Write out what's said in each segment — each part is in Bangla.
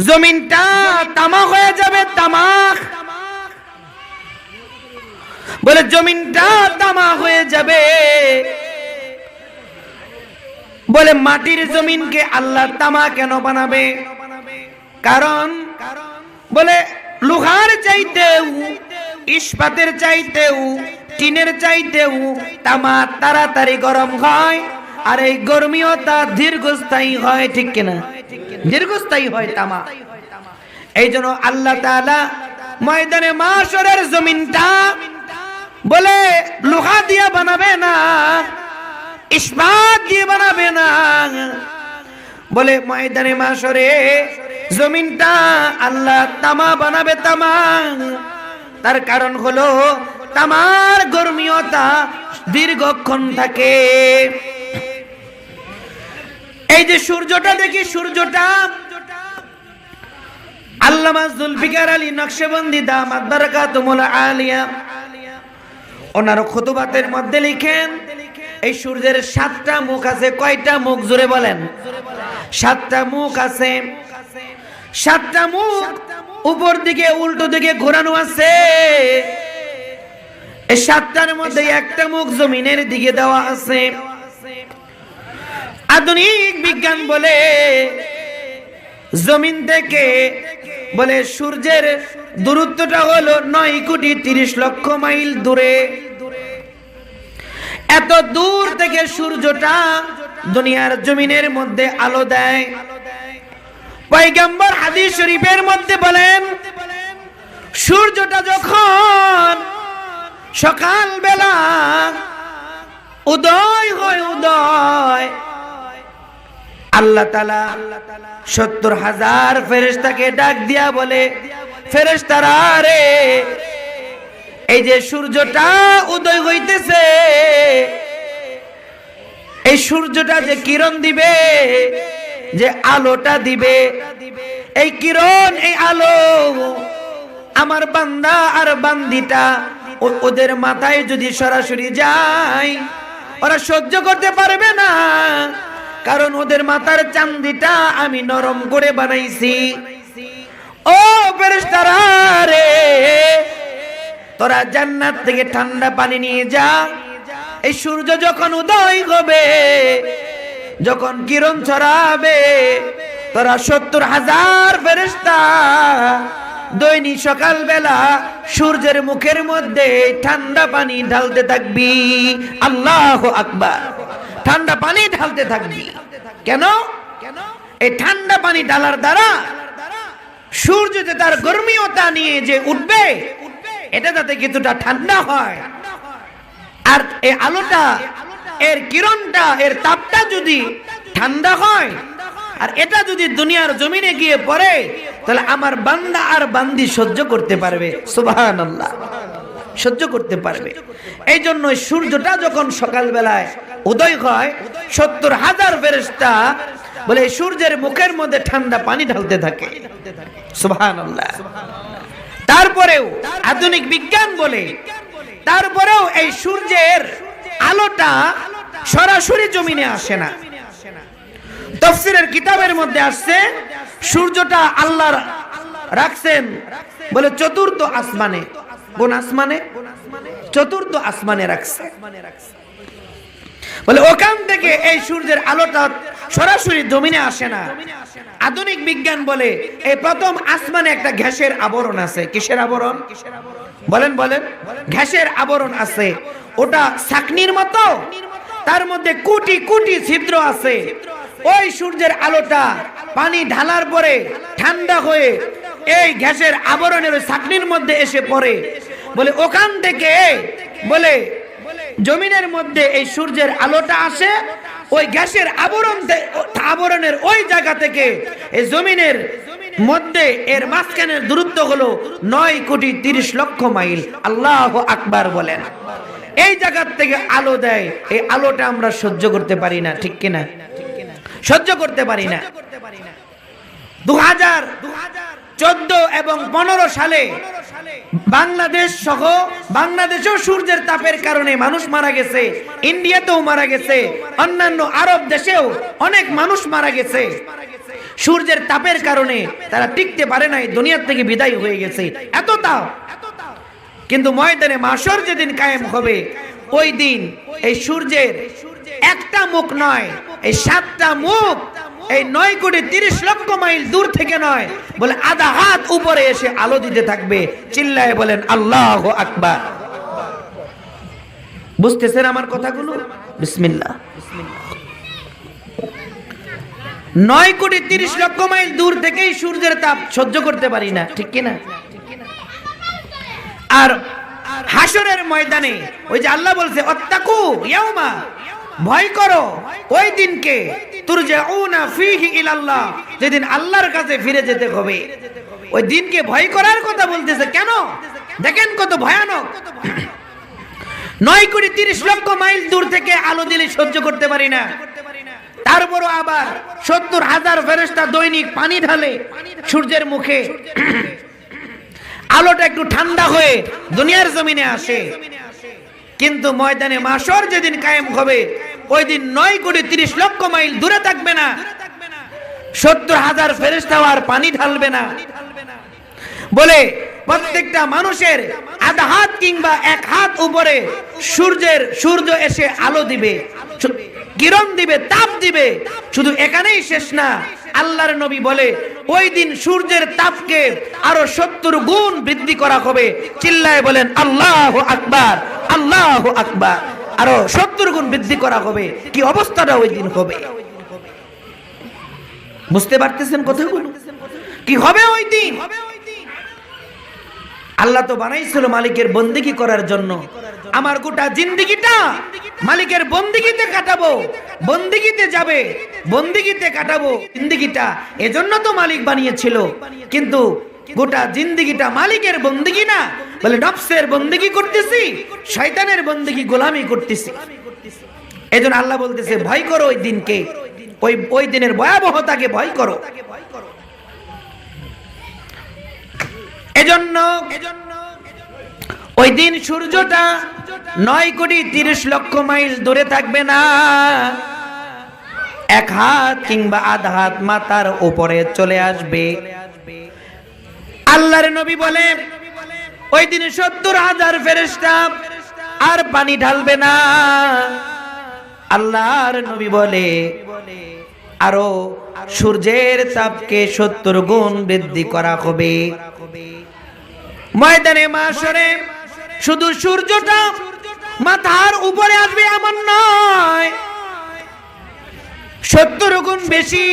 জমিনটা তামাক হয়ে যাবে, তামাক। বলে জমিনটা তামাক হয়ে যাবে। বলে মাটির জমিনকে আল্লাহ তামা কেন বানাবে? কারণ বলে লোহার চাইতেও, ইস্পাতের চাইতেও, টিনের চাইতেও তামা তাড়াতাড়ি গরম হয়, আর এই গরমিও তা দীর্ঘস্থায়ী হয়, ঠিক কিনা? দীর্ঘস্থায়ী হয় তামা। এই জন্য আল্লাহ তাআলা ময়দানে মাশরের জমিনটা বলে লোহা দিয়ে বানাবে না, ইস্পাত দিয়ে বানাবে না। বলে ময়দানে মাশরে জমিনটা আল্লাহ তামা বানাবে, তামা। তার কারণ হলো তামার গরমিয়তা দীর্ঘক্ষণ থাকে। এই যে সূর্যটা দেখি, সূর্যটা আল্লামা জুলফিকার আলী নকশবন্দি দামাত বারাকাতুহুল আলিয়া ওনার খুতুবাতের মধ্যে লিখেন, এই সূর্যের 7টা মুখ আছে। কয়টা মুখ? জোরে বলেন। 7টা মুখ আছে। 7টা মুখ উপর দিকে উল্টো দিকে ঘোরানো আছে। এই 7টার মধ্যে একটা মুখ জমিনের দিকে দেওয়া আছে। আধুনিক বিজ্ঞান বলে জমিন থেকে বলে সূর্যের দূরত্বটা হলো 9,30,00,000 মাইল দূরে। এত দূর থেকে সূর্যটা দুনিয়ার জমিনের মধ্যে আলো দেয়। পয়গম্বর হাদিস শরীফের মধ্যে বলেন, সূর্যটা যখন সকাল বেলা উদয় হয়, উদয়, আল্লাহ তাআলা 70,000 ফেরেশতাকে ডাক দিয়া বলে, ফেরেশতারা রে, এই যে সূর্যটা উদয় হইতেছে, এই সূর্যটা যে কিরণ দিবে, যে আলোটা দিবে, এই কিরণ, এই আলো আমার বান্দা আর বান্দিটা ওদের মাথায় যদি সরাসরি যায়, ওরা সহ্য করতে পারবে না। কারণ ওদের মাথার চান্দিটা আমি নরম করে বানাইছি। ও ফেরেশতারা রে, তোরা জান্নাত থেকে ঠান্ডা পানি নিয়ে যা। এই সূর্য যখন উদয় হবে, যখন কিরণ ছড়াবে, তোরা 70,000 ফেরেশতা দৈনিক সকাল বেলা সূর্যের মুখের মধ্যে ঠান্ডা পানি ঢালতে থাকবি। আল্লাহু আকবার। ঠান্ডা পানি ঢালতে থাকবি। কেন? এই ঠান্ডা পানি ঢালার দ্বারা সূর্য যে তার গরমিয়তা নিয়ে যে উঠবে, এটা যাতে কিছুটা ঠান্ডা হয়। আর এই আলোটা, এর কিরণটা, এর তাপটা যদি ঠান্ডা হয়, আর এটা যদি দুনিয়ার জমিনে গিয়ে পড়ে, তাহলে আমার বান্দা আর বান্দি সহ্য করতে পারবে। সুবহানাল্লাহ, সহ্য করতে পারবে। এই জন্য সূর্যটা যখন সকাল বেলায় উদয় হয়, 70,000 ফেরেশতা বলে সূর্যের মুখের মধ্যে ঠান্ডা পানি ঢালতে থাকে। সুবহানাল্লাহ। তারপরেও আধুনিক বিজ্ঞান বলে, তারপরেও এই সূর্যের আলোটা সরাসরি জমিনে আসে না। তাফসীরের কিতাবের মধ্যে আসছে, সূর্যটা আল্লাহ রাখছেন বলে চতুর্থ আসমানে। কোন আসমানে? চতুর্থ আসমানে রাখছে। বলে ওখান থেকে এই সূর্যের আলোটা সরাসরি জমিনে আসে না। আধুনিক বিজ্ঞান বলে এই প্রথম আসমানে একটা গ্যাসের আবরণ আছে। কিসের আবরণ? বলেন বলেন। গ্যাসের আবরণ আছে। ওটা ছাকনির মতো, তার মধ্যে কোটি কোটি ছিদ্র আছে। ওই সূর্যের আলোটা পানি ঢালার পরে ঠান্ডা হয়ে এই গ্যাসের আবরণের ছাকনির মধ্যে এসে পড়ে। বলে ওখান থেকে বলে জমিনের মধ্যে এই সূর্যের আলোটা আসে। ওই গ্যাসের আবরণের ওই জায়গা থেকে এই জমিনের মধ্যে এর মাঝখানের দূরত্ব হলো 9,30,00,000 মাইল। আল্লাহু আকবার বলেন। এই জায়গা থেকে আলো দেয়, এই আলোটা আমরা সহ্য করতে পারি না, ঠিক কিনা? সহ্য করতে পারি না। 2014 এবং 15 সালে বাংলাদেশ সহ বাংলাদেশেও সূর্যের তাপের কারণে মানুষ মারা গেছে, ইন্ডিয়াতেও মারা গেছে, অন্যান্য আরব দেশেও অনেক মানুষ মারা গেছে। সূর্যের তাপের কারণে তারা টিকতে পারে নাই, দুনিয়া থেকে বিদায় হয়ে গেছে। এত তাপ। কিন্তু ময়দানে মাশর যেদিন কায়েম হবে, ওই দিন এই সূর্যের একটা মুখ নয়, এই 7টা মুখ, এই 9,30,00,000 মাইল দূর থেকে নয়, বলে আধা হাত উপরে এসে আলো দিতে থাকবে। চিল্লায় বলেন আল্লাহু আকবার। বুঝতেছেন আমার কথাগুলো? বিসমিল্লাহ। 9,30,00,000 মাইল দূর থেকেই সূর্যের তাপ সহ্য করতে পারি না, ঠিক কিনা? আর হাসরের ময়দানে ওই যে আল্লাহ বলছে অত্তাকু ইয়াউমা, ভয় করো ওই দিনকে, তুরজাউনা ফীহি ইলাল্লাহ, যেদিন আল্লাহর কাছে ফিরে যেতে হবে। ওই দিনকে ভয় করার কথা বলতেছে কেন? দেখেন কত ভয়ানক। 9,30,00,000 মাইল দূর থেকে আলো দিলে সহ্য করতে পারি না, তারপরও আবার 70,000 ফেরেশতা দৈনিক পানি ঢালে সূর্যের মুখে, আলোটা একটু ঠান্ডা হয়ে দুনিয়ার জমিনে আসে। কিন্তু ময়দানে মাশর যেদিন কায়েম হবে, ওই দিন 9,30,00,000 মাইল দূরে থাকবে না, 70,000 ফেরেশতা আর পানি ঢালবে না। বলে প্রত্যেকটা মানুষের আধা হাত কিংবা 1 হাত উপরে সূর্য এসে আলো দিবে, কিরণ দিবে, তাপ দিবে। শুধু এখানেই শেষ না, আল্লাহর নবী বলে ওই দিন সূর্যের তাপকে আরো 70 গুণ বৃদ্ধি করা হবে। চিল্লায় বলেন আল্লাহু আকবার, আল্লাহু আকবার। আরো 70 গুণ বৃদ্ধি করা হবে। কি অবস্থাটা ওই দিন হবে? বুঝতে পারতেছেন কথাগুলো? কি হবে ওই দিন? আল্লাহ তো বানাইছিল মালিকের বন্দেগী করার জন্য। আমার গোটা জিন্দেগিটা মালিকের বন্দেগীতে কাটাবো, বন্দেগীতে যাবে, বন্দেগীতে কাটাবো জিন্দেগিটা, এজন্য তো মালিক বানিয়েছিল। কিন্তু গোটা জিন্দেগিটা মালিকের বন্দেগী না, বলে নফসের বন্দেগী করতেছি, শয়তানের বন্দেগী, গোলামি করতেছি। এজন্য আল্লাহ বলতেছে ভয় করো ওই দিনকে, ওই দিনের ভয়াবহতাকে ভয় করো। এজন্য ওই দিন সূর্যটা 9,30,00,000 মাইল দূরে থাকবে না, 1 হাত কিংবা আধা হাত মাথার উপরে চলে আসবে। আল্লাহর নবী বলে ওই দিন 70,000 ফেরেশতা আর পানি ঢালবে না। আল্লাহর নবী বলে আরো সূর্যের তাপকে 70 গুণ বৃদ্ধি করা হবে। ময়দানে মাশরে শুধু সূর্যটা মাথার উপরে আসবে এমন নয়, 70 গুণ বেশি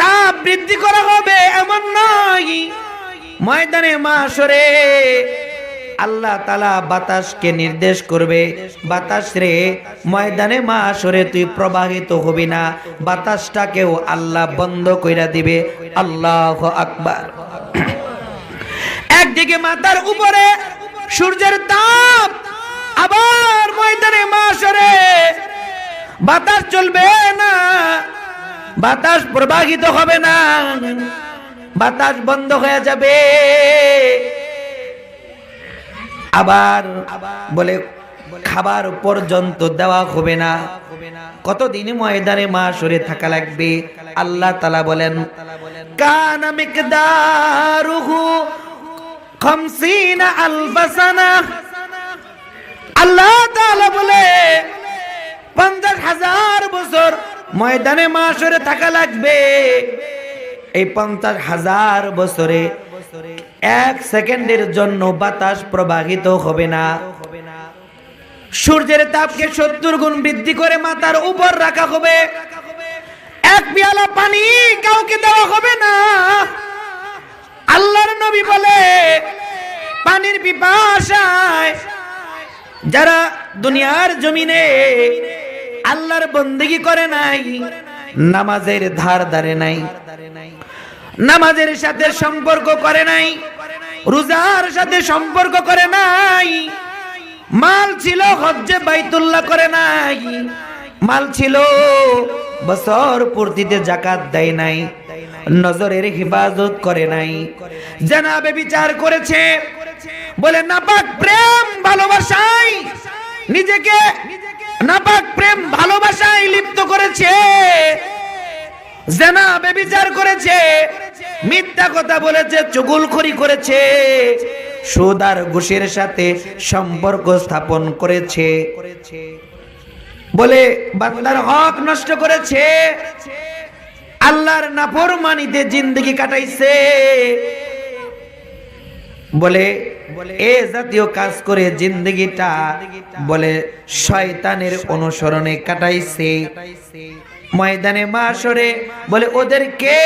তাপ বৃদ্ধি করা হবে এমন নয়। ময়দানে মাশরে আল্লাহ তাআলা বাতাসকে নির্দেশ করবে, বাতাস রে ময়দানে মাশরে তুই প্রবাহিত হবি না, বাতাসটাকেও আল্লাহ বন্ধ কইরা দিবে। আল্লাহু আকবার। একদিকে মাথার উপরে সূর্যের তাপ, আবার ময়দানে মাশরে বাতাস চলবে না, বাতাস প্রবাহিত হবে না, বাতাস বন্ধ হয়ে যাবে। আবার বলে খাবার পর্যন্ত দেওয়া হবে না। কতদিন ময়দানে মাশরে থাকা লাগবে? আল্লাহ তাআলা বলেন কানা মিকদারুহু 50 আলফ সানা। আল্লাহ তাআলা বলে 50,000 বছর ময়দানে মাশরে থাকা লাগবে। এই 50,000 বছরে 1 সেকেন্ডের জন্য বাতাস প্রবাহিত হবে না। সূর্যের তাপকে 70 গুণ বৃদ্ধি করে মাথার উপর রাখা হবে। 1 পেয়ালা পানি কাউকে দেওয়া হবে না। আল্লাহর নবী বলে পানির পিপাসায় যারা দুনিয়ার জমিনে আল্লাহর বন্দেগী করে নাই, নামাজের ধার ধারে নাই, নামাজের সাথে সম্পর্ক করে নাই, রোজার সাথে সম্পর্ক করে নাই, মাল ছিল হজ্জে বাইতুল্লাহ করে নাই, মাল ছিল বছর পূর্তিতে যাকাত দেয় নাই, নজরের হিফাজত করে নাই, জানাবে বিচার করেছে, বলে নাপাক প্রেম ভালোবাসায় নিজেকে নাপাক প্রেম ভালোবাসায় লিপ্ত করেছে, জিনা ব্যভিচার করেছে, মিথ্যা কথা বলেছে, চুগলখড়ি করেছে, সুদ আর ঘুষের সাথে সম্পর্ক স্থাপন করেছে, বলে বান্দার হক নষ্ট করেছে, আল্লাহর নাফরমানিতে জিন্দেগি কাটাইছে, বলে এ জাতীয় কাজ করে জিন্দেগিটা বলে শয়তানের অনুসরণে কাটাইছে। ময়দানে মাশরে বলে ওদেরকে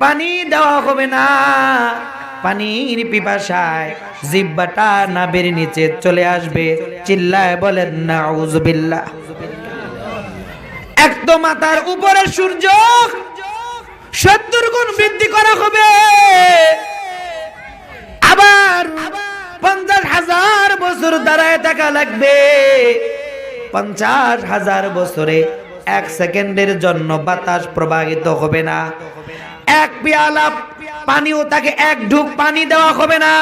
পানি দেওয়া হবে না, পানির পিপাসায় জিহ্বাটা নাভির নিচে চলে আসবে। চিল্লায় বলেন নাউজুবিল্লাহ। এক তো মাথার উপরে সূর্য 70 গুণ বৃদ্ধি করা হবে, আবার 50,000 বছর দাঁড়ায় থাকা লাগবে। 50,000 বছরে 1 সেকেন্ডের জন্য বাতাস প্রবাহিত হবে না, এক পেয়ালা পানিও তাকে 1 ঢুক পানি দেওয়া হবে না,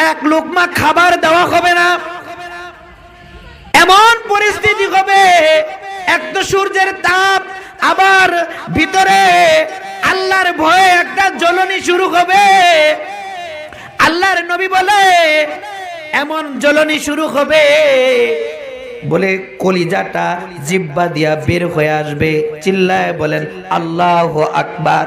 1 লোকমা খাবার দেওয়া হবে না। এমন পরিস্থিতি হবে, এক তো সূর্যের তাপ, আবার ভিতরে আল্লাহর ভয়ে একটা জ্বলনি শুরু হবে। আল্লাহর নবী বলে এমন জ্বলনি শুরু হবে, বলে কলিজাটা জিহ্বা দিয়া বের হয়ে আসবে। চিল্লায় বলেন আল্লাহু আকবার।